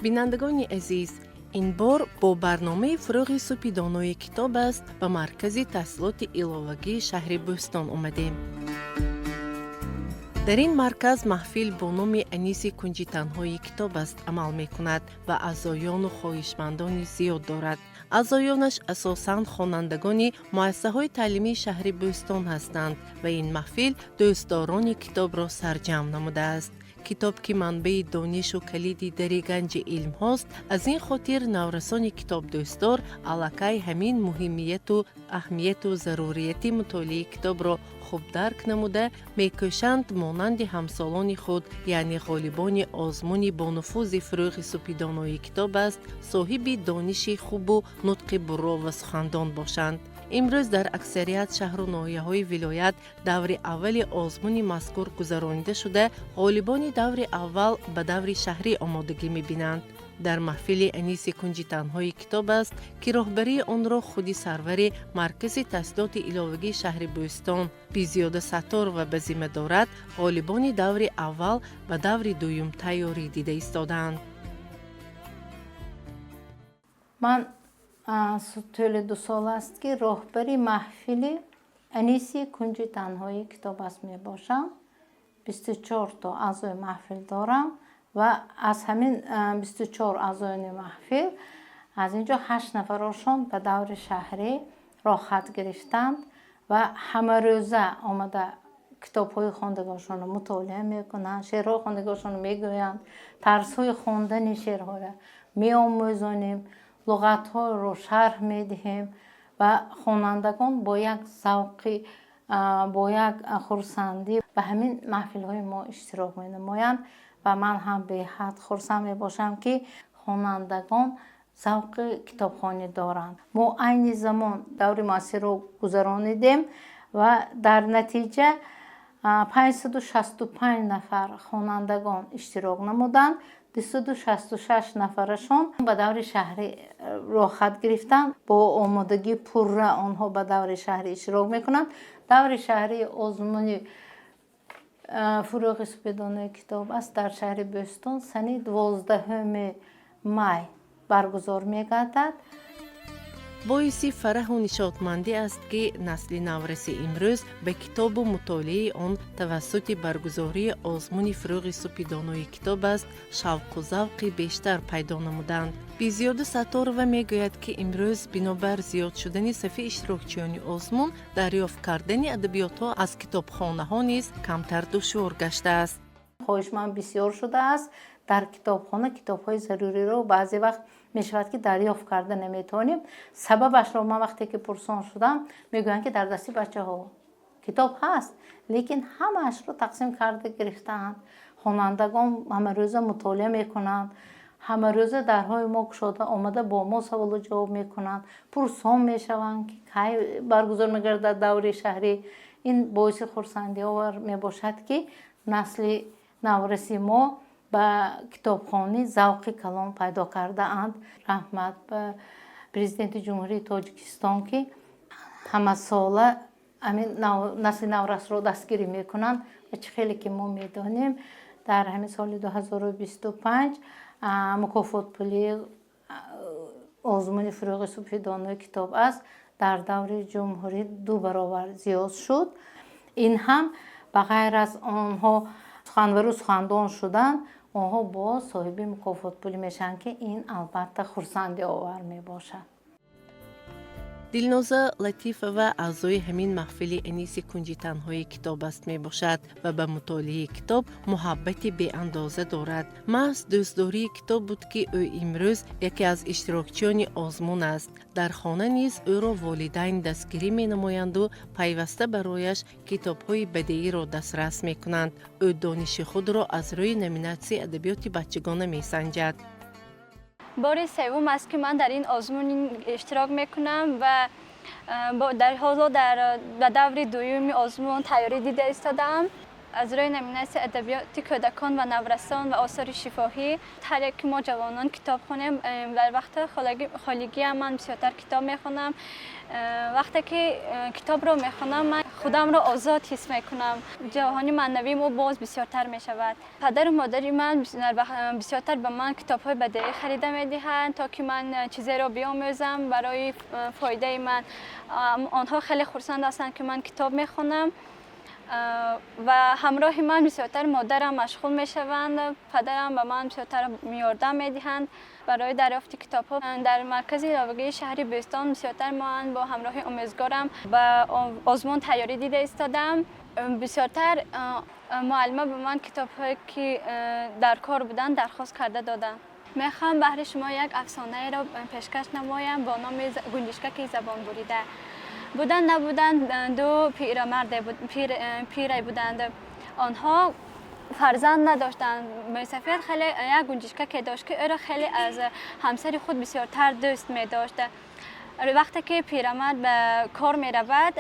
بینندگان عزیز، این بار با برنامه فروغ سپیدانوی کتاب است به مرکز تحصیلات علاوگی شهر بوستان آمدیم. در این مرکز محفل با نام انیس کنجی تنهای کتاب است عمل می کند و اعضایان و خواهشمندان زیاد دارد. اعضایانش اساساً خوانندگان مؤسسه های تعلیمی شهر بوستان هستند و این محفل دوستداران کتاب را سرجم نموده است. کتاب که منبع دانش و کلید در گنج علم هاست، از این خاطر نورسان کتاب دوستدار علاقه همین مهمیت و اهمیت و ضروریت مطالعه کتاب را خوب درک نموده میکوشند مانند همسالان خود یعنی غالبان آزمون با نفوذ فروغ سپیدانوی کتاب است صاحب دانش خوب و نطق برا و سخندان باشند. امروز در اکثریت شهر و ناحیه‌های ولایت دور اول آزمون مذکور گذرانیده شده، غالبان دور اول به دور شهری آمادگی می‌بینند. در محفل انیس کنجی تنهای کتاب است که راهبری آن را خودی سرور مرکز تحصیلات علاوگی شهر بوستان بیزیاده ستار و به ذمه دارد، غالبان دور اول و دور دوم تیاری دیده ایستادند. من طول 2 سال است که راهبری محفل انیسی کنجی تنهای کتاب است می باشم. 24 تا اعضای محفل دارم و از همین 24 اعضای محفل از اینجا 8 نفرشون به دور شهری راه خط گرفتند و همه روزه آمده کتاب‌های خواندگانشون رو مطالعه میکنند، شعرهای خواندگانشون رو میگویند، طرزهای خواندن شعرها رو میآموزانیم، لغت‌ها رو شرح میدهیم و خوانندگان با یک ذوقی با یک خرسندی به همین محفل‌های ما اشتراک می‌نمایند و من هم به حد خرسند میباشم که خوانندگان ذوق کتابخوانی دارند. ما عین زمان دور معاصر رو گذرانیدیم و در نتیجه 565 نفر خوانندگان اشتراک نمودند. 266 نفرشان به دور شهری راه خط گرفتند. با آمادگی پره آنها به دور شهری اشتراک میکنند. دور شهری آزمون فروغ سپیدانوی کتاب است در شهر بوستان سنه 12 می برگزار می‌گردد. باعث فرح و نشاطمندی است که نسل نورس امروز به کتاب و مطالعه آن توسط برگزاری آزمون فروغ سپیدانوی کتاب است شوق و ذوق بیشتر پیدا نمودند. بیزیاده ستار و میگوید که امروز بنابر زیاد شدن صفحه اشتراکچیان آزمون دریافت کردن ادبیات ها از کتابخانه ها نیز کمتر دشوار گشته است. خواهشمند بسیار شده است در کتابخانه کتاب‌های ضروری رو بعضی وقت میشود که دریافت کرده نمیتونیم. سببش رو من وقتی که پرسان شدم میگویند که در دستی بچه‌ها کتاب هست لیکن همه‌اش رو تقسیم کرده گرفتند. خوانندگان همه روز مطالعه میکنند، همه روز درهای ما گشاده آمده با ما سوال و جواب میکنند، پرسان میشوند که کی برگزار میگردد دوره شهری. این باعث خرسندی آور میباشد که نسل نورسی ما به کتابخوانی ذوق کلان پیدا کرده اند. رحمت به پرزیدنت جمهوری تاجیکستان که همه ساله نسل نورس رو دستگیری میکنند و چه خیلی که ما میدانیم در همین سال 2025 مکافات پولی آزمون فروغ سپیدانوی کتاب است در دور جمهوری 2 برابر زیاد شد. این هم به غیر از آنها سخنور و سخندان شدن، آنها با صاحب مکافات پولی میشن که این البته خرسندی آور میباشد. دلنازه لطیفه و اعضای همین محفل انیس کنجی تنهای کتاب است می باشد و به مطالعه کتاب محبت بی اندازه دارد. محض دوستداری کتاب بود که او امروز یکی از اشتراکچیان آزمون است. در خانه نیز او را والدین دستگیری می نمایند و پیوسته برایش کتاب های بدیعی را دسترس می کنند. او دانش خود را از روی نومیناسیون ادبیات بچگانه می سنجد. بار سوم است که من در این آزمون اشتراک میکنم و در حالا در دور دوم آزمون تیاری دیده ایستادم. از روی نومیناسیون ادبیات کودکان و نورسان و آثار شفاهی هر یک ما جوانان کتاب خونیم. در وقت خالگی من بسیارتر کتاب میخونم. وقتی که کتاب رو میخونم من خودم را آزاد حس میکنم. جهان معنوی ما باز بسیارتر می شود. پدر و مادر من بسیارتر به من کتاب های بدیهی خریده می دهند تا که من چیزی را بیاموزم برای فایده من. آنها خیلی خرسند هستند که من کتاب می خونم و همراه من بسیارتر مادرم مشغول می شوند. پدرم به من بسیارتر یاردم می دهند برای دریافت کتاب ها. در مرکز یاوه‌گری شهری بهستان بسیارتر من با همراه امیدوارم و آزمون تیاری دیده ایستادم. بسیارتر معلمه به من کتاب هایی که در کار بودن درخواست کرده دادن. میخوام برای شما یک افسانه را پیشکش نمایم با نام گنجشکک زبان بریده. بودن نبودند دو پیری بودند. آنها فرزند نداشتند. موسیفید خیلی یک گنجشکک داشت که او را خیلی از همسر خود بسیارتر دوست می داشت. وقتی که پیرمرد به کار می رود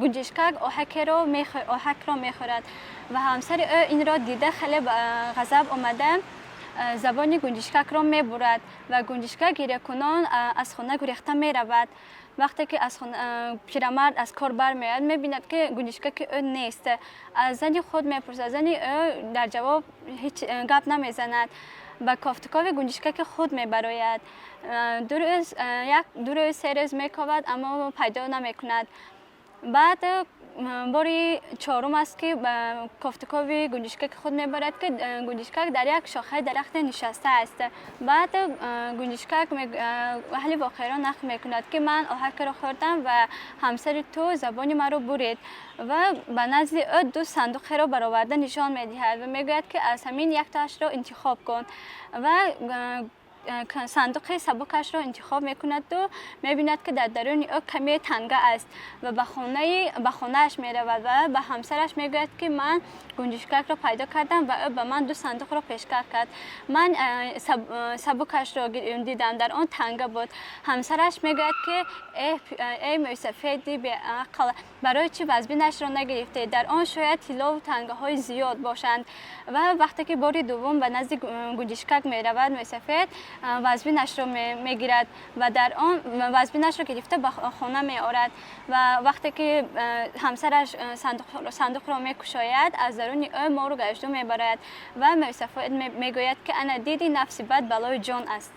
گنجشکک آهک را می خورد و همسر او این را دیده خیلی غضب آمده زبان گنجشکک را می برد و گنجشکک گریه کنان از خانه گریخته می رود. وقتی که از پیرمرد از کار برمیاد میبیند که گنجشکک او نیست. از زن خود میپرسد. زن او در جواب هیچ گپ نمیزند. به کافتکاو گنجشکک خود میبراید. دو روز سه روز میکاود اما پیدا نمیکند. بعد باری چهارم است که به کافتکاوی گنجشکک خود میبرد که گنجشکک در یک شاخه درخت نشسته است. بعد گنجشکک اهل واقعه را نقل میکند که من آهک را خوردم و همسر تو زبان مرا برید و به نزد او دو صندوق را برآورده نشان میدهد و میگوید که از همین یک تاش را انتخاب کن و صندوق سبکش را انتخاب میکند و میبیند که در درون او کمی تنگه است و به خانهش میرود و به همسرش میگوید که من گنجشکک را پیدا کردم و او به من دو صندوق را پیشکش کرد. من سبکش را دیدم در آن تنگه بود. همسرش میگوید که ای موسیفیدی به عقل، برای چی وزبینش را نگرفته؟ در آن شاید طلا و تنگه های زیاد باشند. و وقتی که بار دوم به نزد گنجشکک میرود موسیفید وزبینش را میگیرد و در آن وزبینش را گرفته به خانه میآورد و وقتی که همسرش صندوق را میکشاید از درون او مار و گژدو میبرد و موسیفید میگوید که انا دیدی نفسی بد بلای جان است.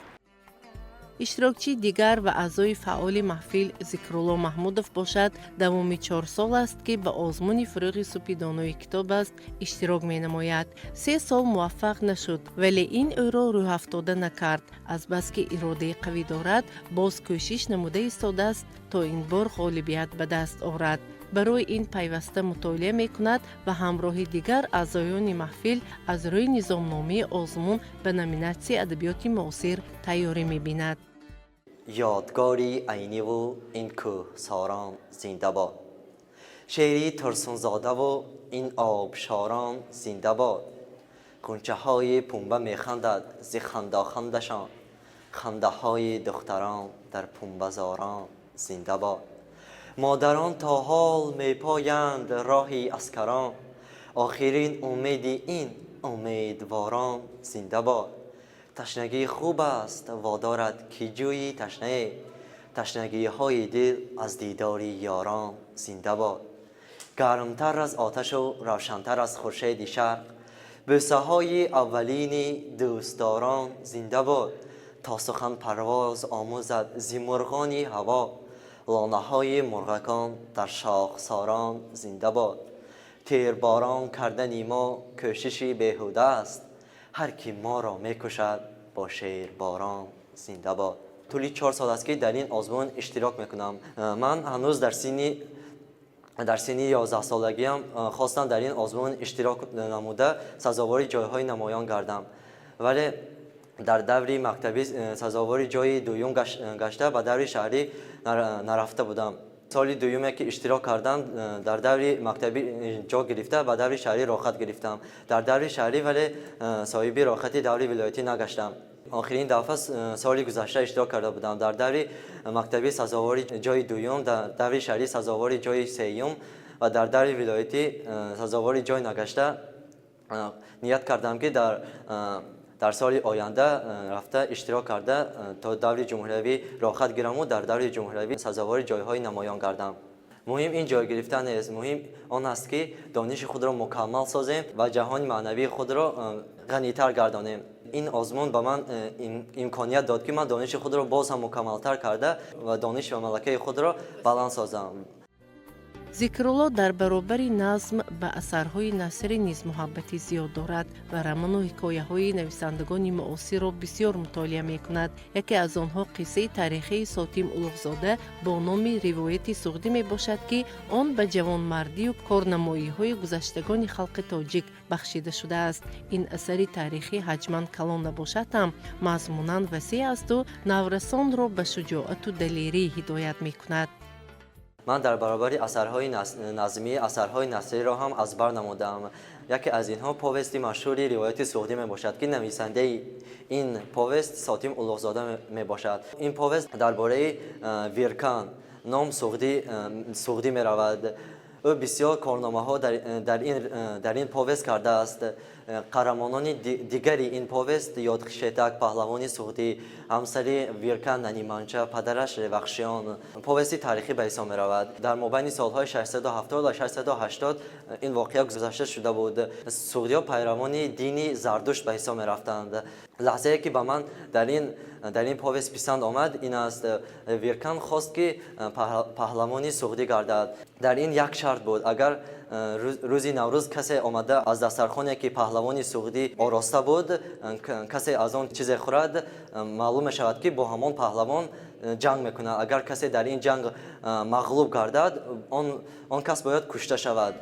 اشتراکچی دیگر و اعضای فعال محفل ذکرالله محمودов باشد. دومی 4 سال است که به آزمون فروغ سپیدانوی کتاب است اشتراک می نماید. 3 سال موفق نشد ولی این او را روی افتاده نکرد. از بس که اراده قوی دارد باز کوشش نموده ایستاده است تا این بار غالبیت به دست آورد. برای این پیوسته مطالعه می کند و همراه دیگر اعضایان محفل از روی نظامنامه آزمون به نامیناسی ادبیات معاصر تیاری می بیند. یادگاری عینی و این کوهساران زنده باد. شعری ترسونزاده و این آبشاران زنده باد. غنچه های پنبه میخندد ز خنداخندشان، خنده های دختران در پنبه‌زاران زنده باد. مادران تا حال میپایند راهی اسکران، آخرین امیدی این امیدواران زنده باد. تشنگی خوب است وادارد که جویی تشنه، تشنگی های دل از دیداری یاران زنده باد. گرمتر از آتش و روشنتر از خورشید شرق، بوسه های اولین دوستداران زنده باد. تا سخن پرواز آموزد ز مرغانی هوا، لانه های مرغکان در شاخساران زنده باد. تیرباران کردن ما کوششی بیهوده است، هر کی ما را میکشد با شیرباران زنده باد. طولی 4 سال است که در این آزمون اشتراک میکنم. من هنوز در سنی 11 سالگیم خواستم در این آزمون اشتراک نموده سزاوار جایهای نمایان گردم، ولی در دوری مکتبی سزاوار جای دوم گشته به دوری شهری نرفته بودم. سال دومی که اشتراک کردم در دوری مکتبی جا گرفته و دوری شهری راحت گرفتم. در دوری شهری ولی صاحب راحتی دوری ولایتی نگشتم. آخرین دفعه سال گذشته اشتراک کرده بودم در دوری مکتبی سزاوار جای دوم، در دوری شهری سزاوار جای سوم و در دوری ولایتی سزاوار جای نگشته. نیت کردم که در سال آینده رفته اشتراک کرده تا دوری جمهوری راحت گیرم و در دوری جمهوری سزاوار جایهای نمایان گردم. مهم این جای گرفتن نیست، مهم آن است که دانش خود را مکمل سازیم و جهان معنوی خود را غنی‌تر گردانیم. این آزمون به من این امکانیت داد که من دانش خود را باز هم مکمل‌تر کرده و دانش و ملکه خود را بلند سازم. зикрулло дар баробари назм ба асарҳои насрӣ низ муҳаббати зиёд дорад ва роману ҳикояҳои нависандагони муосирро бисёр мутолиа мекунад. яке аз онҳо қиссаи таърихии Сотим Улуғзода бо номи ривояти суғдӣ мебошад, ки он ба ҷавонмардию корнамоиҳои гузаштагони халқи тоҷик бахшида шудааст. ин асари таърихӣ ҳаҷман калон набошад ҳам мазмунан васеъ асту наврасонро ба шуҷоату далерӣ ҳидоят мекунад. من در برابر اثرهای نظمی اثرهای نثری را هم از بر نمودم. یکی از اینها پوستی مشهوری روایت سوغدی می باشد که نویسنده این پوست ساتیم اولوغزاده می باشد. این پوست درباره ویرکان نام سوغدی می رود. او بسیار کارنامه ها در این پوست کرده است. قهرمانان دیگری این پوست یادخشتک پهلوانی سوغدی، همسری ویرکان ننیمانچه، پدرش رخشیان. پوستی تاریخی به حساب می رود. در مابین سالهای 670 و 680 این واقعه گذشته شده بود. سوغدی‌ها پیروان دینی زردشت به حساب می رفتند. لحظه‌ای که به من در این پوست پسند آمد این است ویرکان خواست که پهلوانی سوغدی گردد. در این یک شرط بود، اگر روزی نوروز کسی آمده از دسترخوانی که پهلوانی سوغدی آراسته بود کسی از آن چیز خورد، معلوم شود که با همان پهلوان جنگ میکنه. اگر کسی در این جنگ مغلوب گردد آن کس باید کشته شود.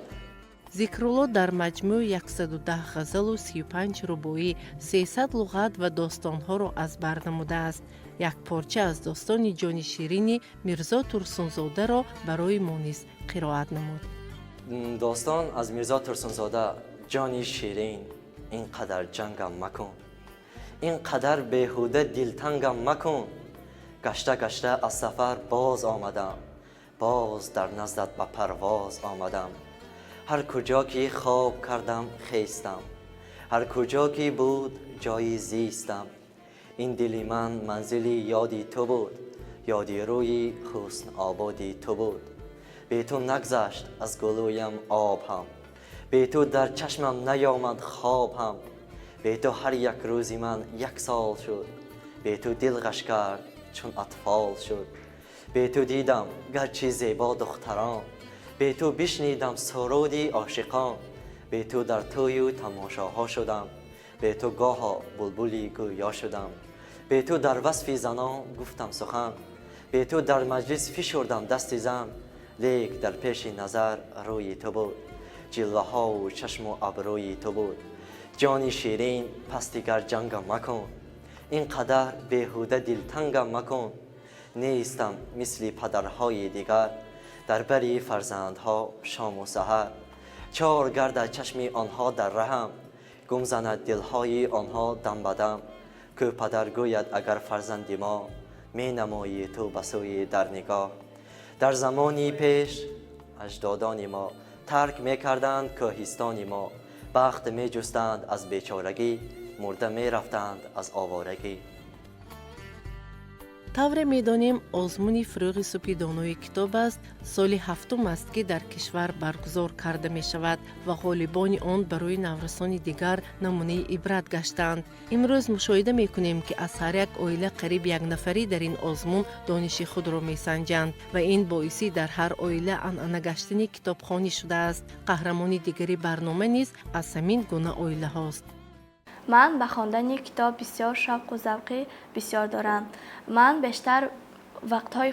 зикрулло дар маҷмӯи 110 ғазалу 35 рубоӣ 300 луғат ва достонҳоро аз бар намудааст. як порча аз достони ҷони ширини мирзо турсунзодаро барои мо низ қироат намуд. داستان از میرزا ترسونزاده. جانی شیرین اینقدر جنگم مکن، اینقدر بیهوده دلتنگم مکن. گشته گشته از سفر باز آمدم، باز در نزدت به پرواز آمدم. هر کجا که خواب کردم خیستم، هر کجا که بود جایی زیستم. این دلی من منزلی یادی تو بود، یادی روی حسن آبادی تو بود. به تو نگذشت از گلویم آب هم، به تو در چشمم نیامد خواب هم. به تو هر یک روزی من یک سال شد، به تو دل غش کرد چون اطفال شد. به تو دیدم گرچه زیبا دختران، به تو بشنیدم سرودی عاشقان. به تو در توی و تماشاها شدم، به تو گاها بلبلی گویا شدم. به تو در وصف زنان گفتم سخن، به تو در مجلس فشردم دست زن. لیک در پیش نظر روی تو بود، جلوه ها و چشم و ابروی تو بود. جانی شیرین پس دیگر جنگم مکن، اینقدر بیهوده دلتنگم مکن. نیستم مثل پدرهای دیگر، در بری فرزندها شام و سحر. چار گرد چشم آنها در رحم، گم زند دلهای آنها دم بدم. که پدر گوید اگر فرزندی ما، می نمایی تو به سوی در نگاه. در زمانی پیش اجدادان ما ترک می کردند کوهستان ما. بخت می جستند از بیچارگی، مرده می رفتند از آوارگی. тавре медонем озмуни фурӯғи субҳи донои китоб аст соли ҳафтум аст ки дар кишвар баргузор карда мешавад ва ғолибони он барои наврасони дигар намунаи ибрат гаштаанд. имрӯз мушоҳида мекунем ки аз ҳар як оила қариб якнафарӣ дар ин озмун дониши худро месанҷанд ва ин боиси дар ҳар оила анъана гаштани китобхонӣ шудааст. қаҳрамони дигари барнома низ аз ҳамин гуна оилаҳост. من به خواندن کتاب بسیار شوق و ذوقی بسیار دارم. من بیشتر وقتهای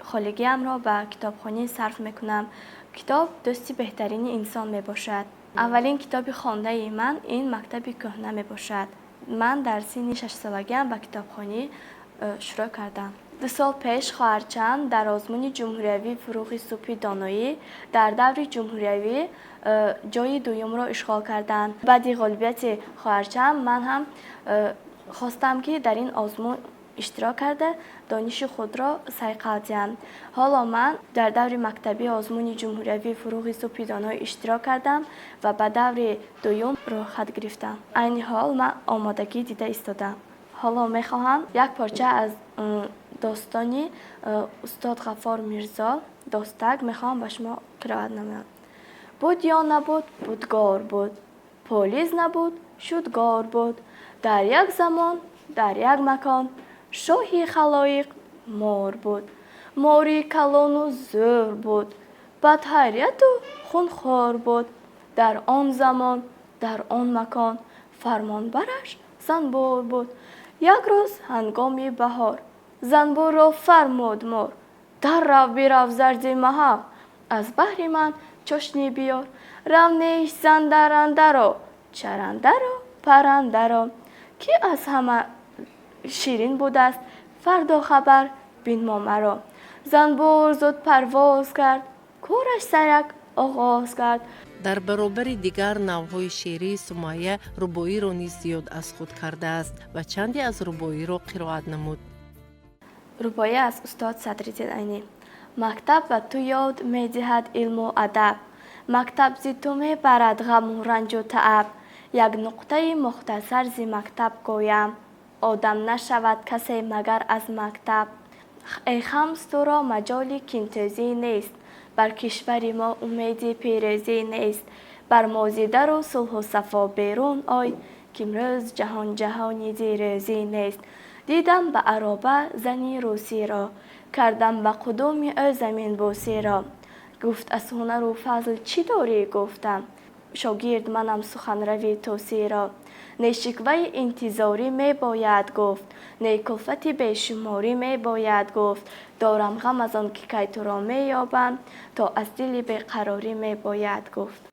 خالگیم را به کتابخوانی صرف میکنم. کتاب دوستی بهترین انسان می باشد. اولین کتاب خوانده من این مکتب کهنه می باشد. من در سن 6 سالگیم به کتابخوانی شروع کردم. 2 سال پیش خواهرچم در آزمون جمهوریوی فروغ صبحی دانایی در دور جمهوریوی جای دوم را اشغال کردند. بعد غالبیت خواهرچم من هم خواستم که در این آزمون اشتراک کرده دانش خود را صیقل دهم. حالا من در دور مکتبی آزمون جمهوریوی فروغ صبحی دانایی اشتراک کردم و به دور دوم را خط گرفتم. این حال من آمادگی دیده ایستادم. حالا میخواهم یک پارچه از داستانی استاد غفار میرزا داستک میخوام به شما قرائت نمایم. بود یا نبود بودگار بود، پولیز نبود شدگار بود، در یک زمان در یک مکان شاهی خلایق مار بود، ماری کلان و زور بود، بدحیرت و خونخوار بود. در آن زمان در آن مکان فرمانبرش زنبور بود. یک روز هنگام بهار زنبور را فرمود مار، در رو بیرو زرزی محق، از بحر من چشنی بیار. رونیش زن درنده را چرنده را پرنده را، کی از همه شیرین بود است فردا خبر بین ما مرا. زنبور زود پرواز کرد کورش سرک آغاز کرد. در برابر دیگر نوعهای شعری سمیه رباعی را نیز زیاد از خود کرده است و چندی از رباعی را قرائت نمود. رباعی از استاد صدرالدین عینی. مکتب و تو یاد می دهد علم و ادب، مکتب زی تو می برد غم و رنج و تعب. یک نقطه مختصر زی مکتب گویم، آدم نشود کسی مگر از مکتب. ای خمس تو را مجال کینتوزی نیست، بر کشور ما امیدی پیروزی نیست. بر مازیده رو صلح و صفا بیرون آی، که امروز جهانی دیروزی نیست. دیدم به عرابه زنی روسی را، کردم به قدوم او زمین بوسی را. گفت از هنر و فضل چی داری؟ گفتم شاگرد منم سخن روی توسی را. نی شکوه انتظاری می باید گفت، نی کلفتی بیشماری می باید گفت. دارم غم از آن که کی تو را می یابم، تا از دل بیقراری می باید گفت.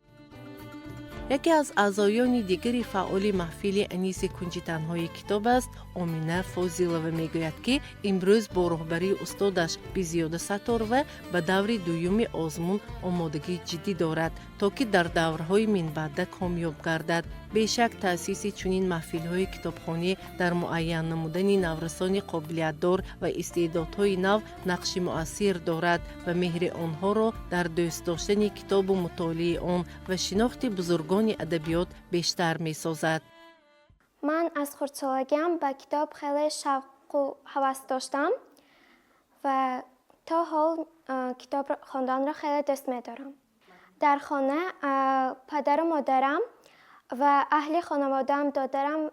یکی از اعضایان دیگری فعال محفل انیس کنجی تنهای کتاب است آمینه فاضلова میگوید که امروز با رهبری استادش به زیاد ستاره به دور دوم آزمون آمادگی جدی دارد تا که در دورهای من بعد کامیاب گردد. بیشک تأسیس چنین محفل‌های کتابخوانی در معین نمودن نورسان قابلیت‌دار و استعدادهای نو نقش مؤثر دارد و مهر آنها را در دوست داشتن کتاب و مطالعه آن و شناخت بزرگان ادبیات بیشتر می‌سازد. من از خردسالگیم به کتاب خیلی شوق و هوس داشتم و تا حال کتاب خواندن را خیلی دوست می‌دارم. در خانه پدر و مادرم و اهل خانواده‌ام دادرم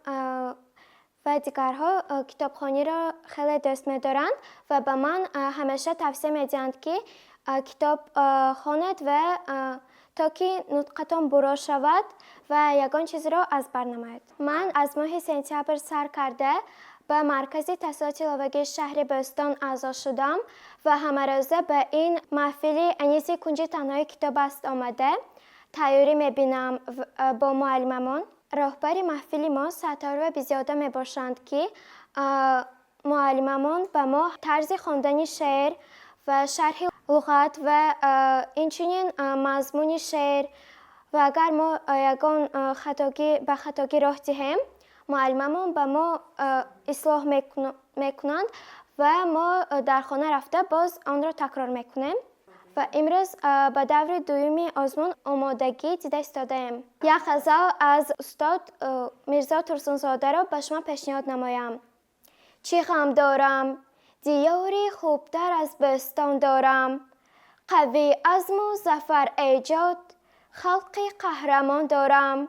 و دیگرها کتابخوانی را خیلی دوست می‌دارند و به من همیشه توصیه می‌دهند که کتاب خوانید و تا که نطقتان برا شود و یگان چیز را از بر نماید. من از ماه سپتامبر سر کرده به مرکز تحصیلات لاوگی شهر بستان اعضا شدم و همه روزه به این محفل انیس کنجی تنهای کتاب است آمده تیاری میبینم با معلممون. راهبر محفل ما ستاره بزیاده میباشند که معلممون به ما طرز خواندن شعر و شرح لغت و اینچنین مضمون شعر و اگر ما یگان به خطاگی راه دهیم معلممون به ما اصلاح میکنند و ما در خانه رفته باز آن را تکرار میکنیم و امروز به دور دوم آزمون آمادگی دیده ایستاده‌ایم. یک غزل از استاد میرزا ترسونزاده را به شما پیشنهاد نمایم. چی غم دارم دیاری خوبتر از بستان دارم، قوی عزم و ظفر ایجاد خلقی قهرمان دارم.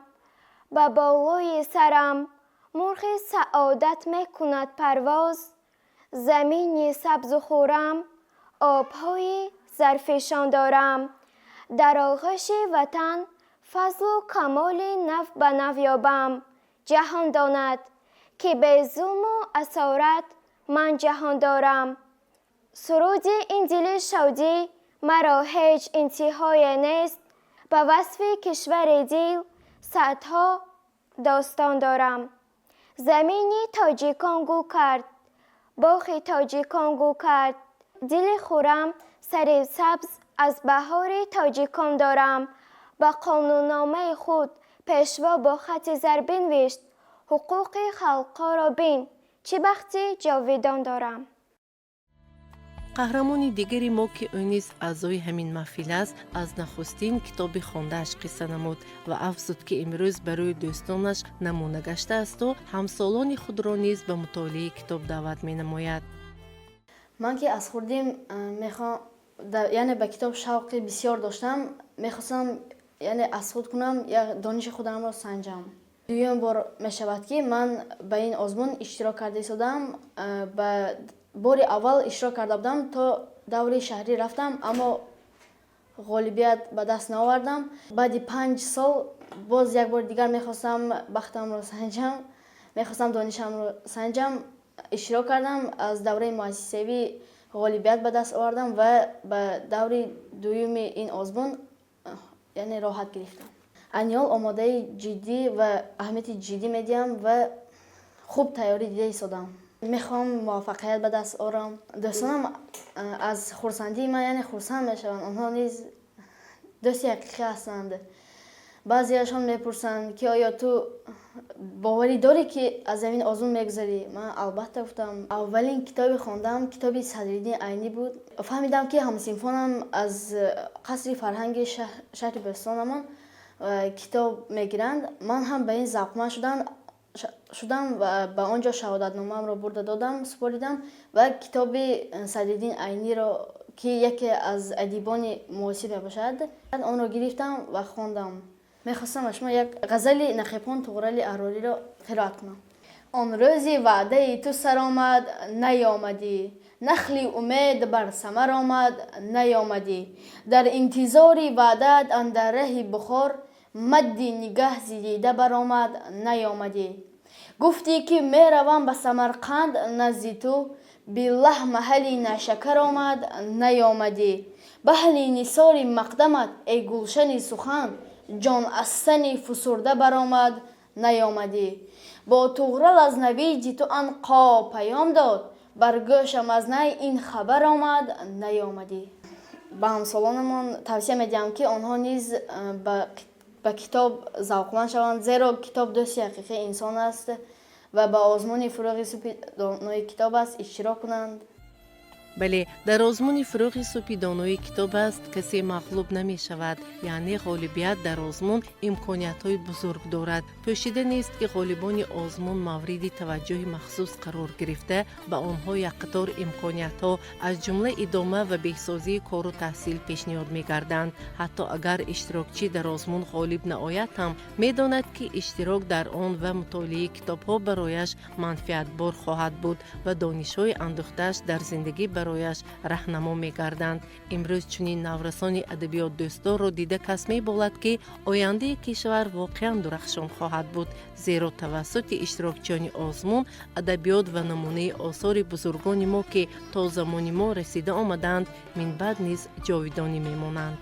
به بالای سرم مرغ سعادت میکند پرواز، زمینی سبز و خورم آبهای زرفشان دارم. در آغوش وطن فضل و کمال نو به نو یابم، جهان داند که به ظلم و اسارت من جهان دارم. سرود این دل شادی مرا هیچ انتهای نیست، به وصف کشور دل صدها داستان دارم. زمینی تاجیکان گو کرد باغ تاجیکان گو کرد، دل خورم سر سبز از بهار تاجیکان دارم. به قانوننامه خود پیشوا با خط زر بنوشت، حقوق خلقا را بین چه بختی جاویدان دارم. قهرمان دیگری ما که او نیز اعضای همین محفل است از نخستین کتاب خوانده‌اش قصه نمود و افزود که امروز برای دوستانش نمونه گشته است و همسالان خود را نیز به مطالعه کتاب دعوت می نماید. من که از خوردیم یعنی به کتاب شوقی بسیار داشتم. میخواستم یعنی از خود کنم یک دانش خودم را سنجم. دویم بار میشود که من به این آزمون اشتراک کرده شدم. به بار اول اشتراک کرده بودم تا دوره شهری رفتم، اما غالبیت به دست نآوردم. بعد 5 سال باز یک بار دیگر میخواستم بختم را سنجم، میخواستم دانشم را سنجم. اشتراک کردم، از دوره مؤسسه‌ای غالبیت به دست آوردم و به دوره دوم این آزمون یعنی راحت گرفتم. انیال آماده جدی و اهمیت جدی میدیم و خوب تیاری دیده ایستادم. میخوام موفقیت به دست آورم. دوستانم از خرسندی من یعنی خرسند میشوند. آنها نیز دوستی حقیقی هستند. بعضیشان میپرسند که آیا تو باوری داری که از این آزمون میگذری؟ من البته گفتم. اولین کتابی خواندم کتابی صدرالدین عینی بود. فهمیدم که همسنفانم از قصر فرهنگ شهر بستانمان کتاب میگیرند. من هم به این ذوقمند شدم و به آنجا شهادتنامه‌ام را برده دادم، سپاریدم و کتاب صدرالدین عینی را که یکی از ادیبان معاصر میباشد آن را گرفتم و خواندم. میخواستم شما یک غزل نقیبان طغرل احراری را قرائت کنم. آن روزی وعده تو سر آمد نیامدی، نخلی امید بر ثمر آمد نیامدی، در انتظاری وعدت اندر ره بخور، مدی نگه زیده برآمد نیامدی. گفتی که میروم به سمرقند نزد تو، بالله محلی نشکر آمد نیامدی. بهلی نثار مقدمت ای گلشن سخن، جان از سن فسرده برآمد نیامدی. با طغرل از نویج تو عنقا پیام داد، بر گوشم از نی این خبر آمد نیامدی. به همسالانمان توصیه میدیم که آنها نیز به کتاب ذوقمند شوند، زیرا کتاب دوستی حقیقی انسان است و به آزمون فروغ سوپ دانای کتاب است اشتراک کنند. بله، در آزمون فروغ سوپی دانای کتاب است کسی مغلوب نمی شود. یعنی غالبیت در آزمون امکانیت های بزرگ دارد. پوشیده نیست که غالبان آزمون مورد توجه مخصوص قرار گرفته به آنها یک قطار امکانیت ها از جمله ادامه و بهسازی کار و تحصیل پیشنهاد می گردند. حتی اگر اشتراکچی در آزمون غالب نآید هم می داند که اشتراک در آن و مطالعه کتاب ها برایش منفعت بار خواهد بود و دانش های اندوخته‌اش در زندگی برایش راهنما می‌گردند. امروز چنین نورسان ادبیات دوستدار را دیده کس می‌بالد که آینده کشور واقعاً درخشان خواهد بود، زیرا توسط اشتراکچیان آزمون ادبیات و نمونه آثار بزرگان ما که تا زمان ما رسیده آمدند من بعد نیز جاودانی میمانند.